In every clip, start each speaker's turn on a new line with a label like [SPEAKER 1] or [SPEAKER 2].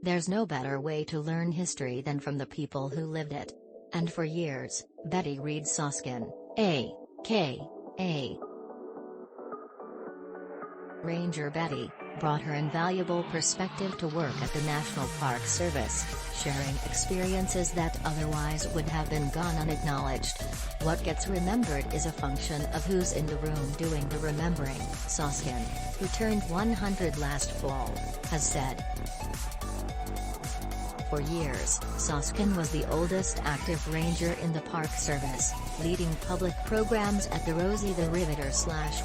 [SPEAKER 1] There's no better way to learn history than from the people who lived it. And for years, Betty Reid Soskin, a.k.a. Ranger Betty, brought her invaluable perspective to work at the National Park Service, sharing experiences that otherwise would have been gone unacknowledged. What gets remembered is a function of who's in the room doing the remembering, Soskin, who turned 100 last fall, has said. For years, Soskin was the oldest active ranger in the Park Service, leading public programs at the Rosie the Riveter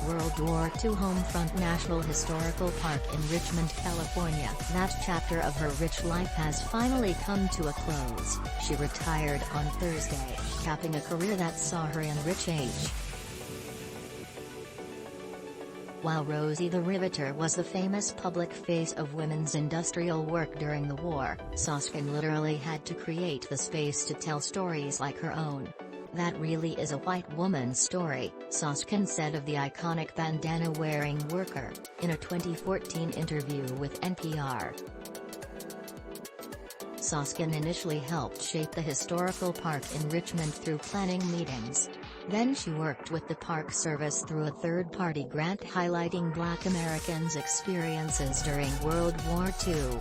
[SPEAKER 1] / World War II Homefront National Historical Park in Richmond, California. That chapter of her rich life has finally come to a close. She retired on Thursday, capping a career that saw her enrich age. While Rosie the Riveter was the famous public face of women's industrial work during the war, Soskin literally had to create the space to tell stories like her own. That really is a white woman's story, Soskin said of the iconic bandana-wearing worker, in a 2014 interview with NPR. Soskin initially helped shape the historical park in Richmond through planning meetings. Then she worked with the Park Service through a third-party grant highlighting Black Americans' experiences during World War II.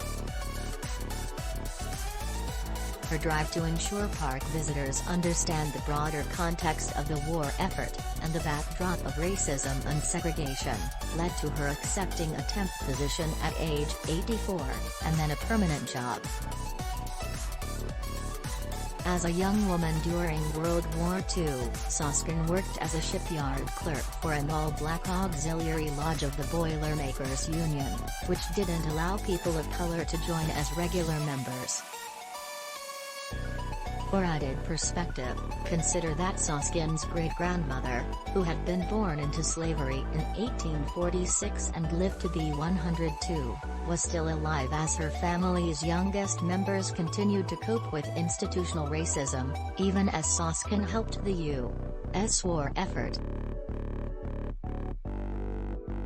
[SPEAKER 1] Her drive to ensure park visitors understand the broader context of the war effort, and the backdrop of racism and segregation, led to her accepting a temp position at age 84, and then a permanent job. As a young woman during World War II, Soskin worked as a shipyard clerk for an all-black auxiliary lodge of the Boilermakers Union, which didn't allow people of color to join as regular members. For added perspective, consider that Soskin's great-grandmother, who had been born into slavery in 1846 and lived to be 102, was still alive as her family's youngest members continued to cope with institutional racism, even as Soskin helped the U.S. war effort.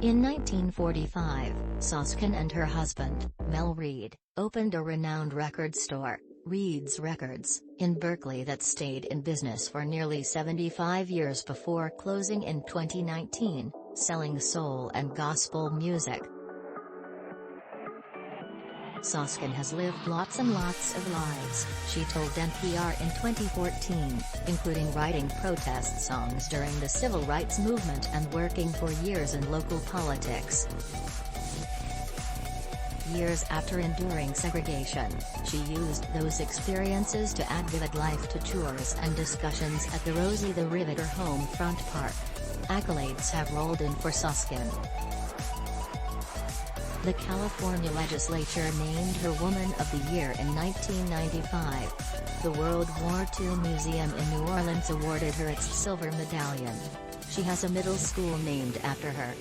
[SPEAKER 1] In 1945, Soskin and her husband, Mel Reid, opened a renowned record store, Reid's Records, in Berkeley that stayed in business for nearly 75 years before closing in 2019, selling soul and gospel music. Soskin has lived lots and lots of lives, she told NPR in 2014, including writing protest songs during the civil rights movement and working for years in local politics. Years after enduring segregation, she used those experiences to add vivid life to tours and discussions at the Rosie the Riveter Homefront Park. Accolades have rolled in for Soskin. The California Legislature named her Woman of the Year in 1995. The World War II Museum in New Orleans awarded her its silver medallion. She has a middle school named after her.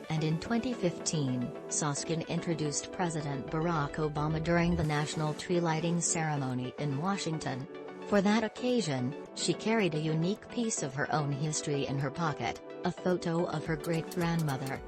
[SPEAKER 1] And in 2015, Soskin introduced President Barack Obama during the national tree lighting ceremony in Washington. For that occasion, she carried a unique piece of her own history in her pocket, a photo of her great-grandmother.